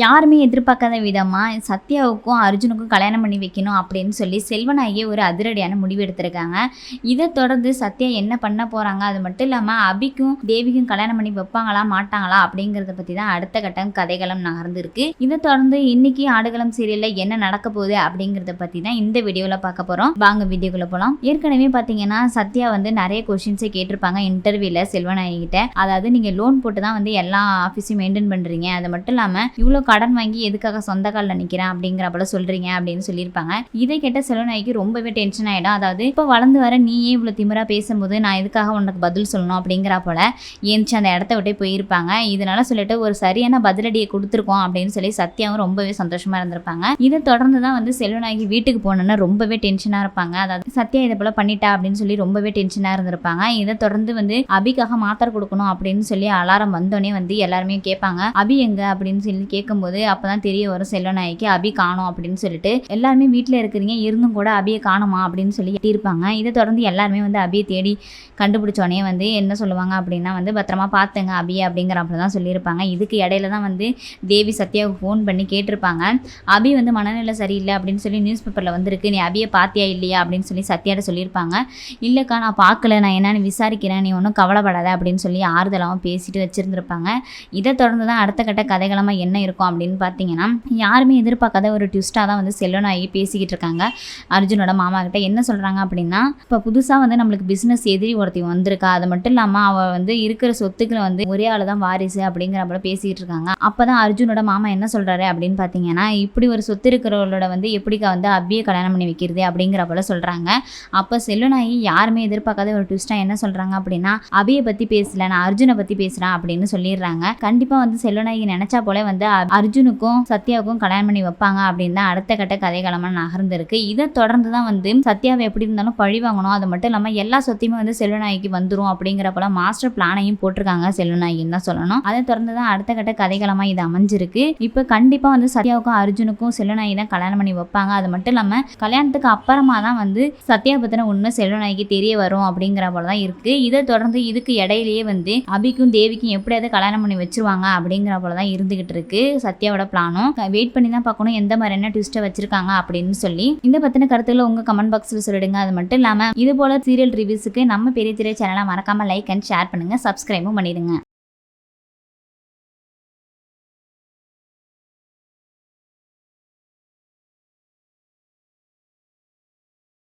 யாருமே எதிர்பார்க்காத விதமா சத்யாவுக்கும் அர்ஜுனுக்கும் கல்யாணம் பண்ணி வைக்கணும் அப்படின்னு சொல்லி செல்வநாயகி ஒரு அதிரடியான முடிவு எடுத்திருக்காங்க. இதை தொடர்ந்து சத்யா என்ன பண்ண போறாங்க, அது மட்டும் இல்லாம அபிக்கும் தேவிக்கும் கல்யாணம் பண்ணி வைப்பாங்களா மாட்டாங்களா அப்படிங்கறத பத்தி தான் அடுத்த கட்டம் கதைகளம் நகர்ந்துருக்கு. இதை தொடர்ந்து இன்னைக்கு ஆடுகளம் சீரியல்ல என்ன நடக்க போகுது அப்படிங்கறத பத்தி தான் இந்த வீடியோல பார்க்க போறோம். வாங்க வீடியோக்குள்ள போலாம். ஏற்கனவே பாத்தீங்கன்னா சத்யா நிறைய கொஸ்டின்ஸை கேட்டிருப்பாங்க இன்டர்வியூல செல்வநாயகி கிட்ட. அதாவது நீங்க லோன் போட்டு தான் எல்லா ஆஃபீஸையும் மெயின்டைன் பண்றீங்க, அது மட்டும் இல்லாம இவ்வளவு கடன் வாங்கி எதுக்காக சொந்த காலில் நிக்கிறேன் அப்படிங்கிறப்பல சொல்றீங்க அப்படின்னு சொல்லியிருப்பாங்க. இதை கேட்ட செல்வநாயகி ரொம்பவே டென்ஷன் ஆயிடும். அதாவது இப்போ வளர்ந்து வர நீயே இவ்வளவு திமிரா பேசும்போது நான் எதுக்காக உனக்கு பதில் சொல்லணும் அப்படிங்கிற போல ஏன்ச்சு அந்த இடத்த விட்டே போயிருப்பாங்க. இதனால சொல்லிட்டு ஒரு சரியான பதிலடியை கொடுத்துருக்கோம் அப்படின்னு சொல்லி சத்யாவும் ரொம்பவே சந்தோஷமா இருந்திருப்பாங்க. இதை தொடர்ந்து தான் செல்வநாயகி வீட்டுக்கு போனோன்னா ரொம்பவே டென்ஷனா இருப்பாங்க. அதாவது சத்யா இதை போல பண்ணிட்டா அப்படின்னு சொல்லி ரொம்பவே டென்ஷனா இருந்திருப்பாங்க. இதை தொடர்ந்து அபிக்காக மாத்திரை கொடுக்கணும் அப்படின்னு சொல்லி அலாரம் வந்தோடனே எல்லாருமே கேட்பாங்க அபி எங்க அப்படின்னு சொல்லி கேட்கும்போது அப்பதான் தெரிய வரும் செல்வநாயகிக்கு அபி காணோம் அப்படின்னு சொல்லிட்டு. எல்லாருமே வீட்டுல இருக்கிறீங்க இருந்தும் கூட அபியை காணுமா அப்படின்னு சொல்லி இருப்பாங்க. இதை தொடர்ந்து எல்லாருமே அபியை தேடி கண்டுபிடிச்சோடனே என்ன சொல்லுவாங்க அப்படின்னா பத்திரமா பார்த்துங்க அபியை அப்படிங்கிறப்பதான் சொல்லியிருப்பாங்க. இதுக்கு இடையில தான் தேவி சத்யாவுக்கு ஃபோன் பண்ணி கேட்டிருப்பாங்க அபி மனநிலை சரியில்லை அப்படின்னு சொல்லி நியூஸ் பேப்பர்ல வந்திருக்கு, நீ அபியை பார்த்தியா இல்லையா அப்படின்னு சொல்லி சத்யாட்ட சொல்லியிருப்பாங்க. இல்லக்கா நான் பார்க்கல, நான் என்னன்னு விசாரிக்கிறேன், நீ ஒன்றும் கவலைப்படாத அப்படின்னு சொல்லி ஆறுதலாகவும் பேசிட்டு வச்சிருந்திருப்பாங்க. இதை தொடர்ந்து தான் அடுத்த கட்ட கதைகளமா என்ன இருக்கும் அப்படின்னு பார்த்தீங்கன்னா யாருமே எதிர்பார்க்காத ஒரு ட்விஸ்டாக தான் செல்வநாயகி பேசிக்கிட்டு இருக்காங்க அர்ஜுனோட மாமா கிட்ட. என்ன சொல்றாங்க அப்படின்னா இப்போ புதுசாக நம்மளுக்கு பிஸ்னஸ் எதிரி ஒருத்தி வந்திருக்கா, அது மட்டும் இல்லாமல் அவள் இருக்கிற சொத்துக்களை ஒரே ஆள் தான் வாரிசு அப்படிங்கிறப்ப பேசிக்கிட்டு இருக்காங்க. அப்போதான் அர்ஜுனோட மாமா என்ன சொல்றாரு அப்படின்னு பார்த்தீங்கன்னா இப்படி ஒரு சொத்து இருக்கிறவளோட எப்படிக்கா அபியை கல்யாணம் பண்ணி வைக்கிறது அப்படிங்கிறப்பல சொல்றாங்க. அப்போ செல்வநாயகி யாருமே எதிர்பார்க்காத ஒரு ட்விஸ்டாக என்ன சொல்றாங்க அப்படின்னா அபியை பற்றி பேசல, நான் அர்ஜுனை பற்றி பேசுகிறேன் அப்படின்னு சொல்லிடுறாங்க. கண்டிப்பாக செல்வநாயகி நினைச்சா போல அர்ஜுனுக்கும் சத்யாவுக்கும் கல்யாணம் பண்ணி வைப்பாங்க அப்படின்னு தான் அடுத்த கட்ட கதைகளமா நகர்ந்துருக்கு. இதை தொடர்ந்து தான் சத்யாவை எப்படி இருந்தாலும் பழி வாங்கணும், அது மட்டும் இல்லாமல் எல்லா சொத்தையுமே செல்வநாயகிக்கு வந்துடும் அப்படிங்கிறப்பல மாஸ்டர் பிளானையும் போட்டிருக்காங்க செல்வநாயகின்னு தான் சொல்லணும். அதை தொடர்ந்து தான் அடுத்த கட்ட கதைகளமா இது அமைஞ்சிருக்கு. இப்போ கண்டிப்பாக சத்யாவுக்கும் அர்ஜுனுக்கும் செல்வநாயகி தான் கல்யாணம் பண்ணி வைப்பாங்க. அது மட்டும் இல்லாமல் கல்யாணத்துக்கு அப்புறமா தான் சத்யா பத்தின உண்மை செல்வநாயகி தெரிய வரும் அப்படிங்கிற போல தான் இருக்கு. இதை தொடர்ந்து இதுக்கு இடையிலேயே அபிக்கும் தேவிக்கும் எப்படியாவது கல்யாணம் பண்ணி வச்சிருவாங்க அப்படிங்கிற போல தான் இருந்துகிட்டு இருக்கு சத்யாவோட பிளானும். வெயிட் பண்ணி தான் பார்க்கணும் எந்த மாதிரி என்ன ட்விஸ்ட்டை வச்சிருக்காங்க அப்படின்னு சொல்லி. இந்த பத்தின கருத்துக்களை உங்க கமெண்ட் பாக்ஸ்ல சொல்லிடுங்க. அது மட்டும் இல்லாம இது போல சீரியல் ரிவ்யூஸுக்கு நம்ம பெரிய திரை சேனலை மறக்காம லைக் அண்ட் ஷேர் பண்ணுங்க, சப்ஸ்கிரைபும் பண்ணிடுங்க.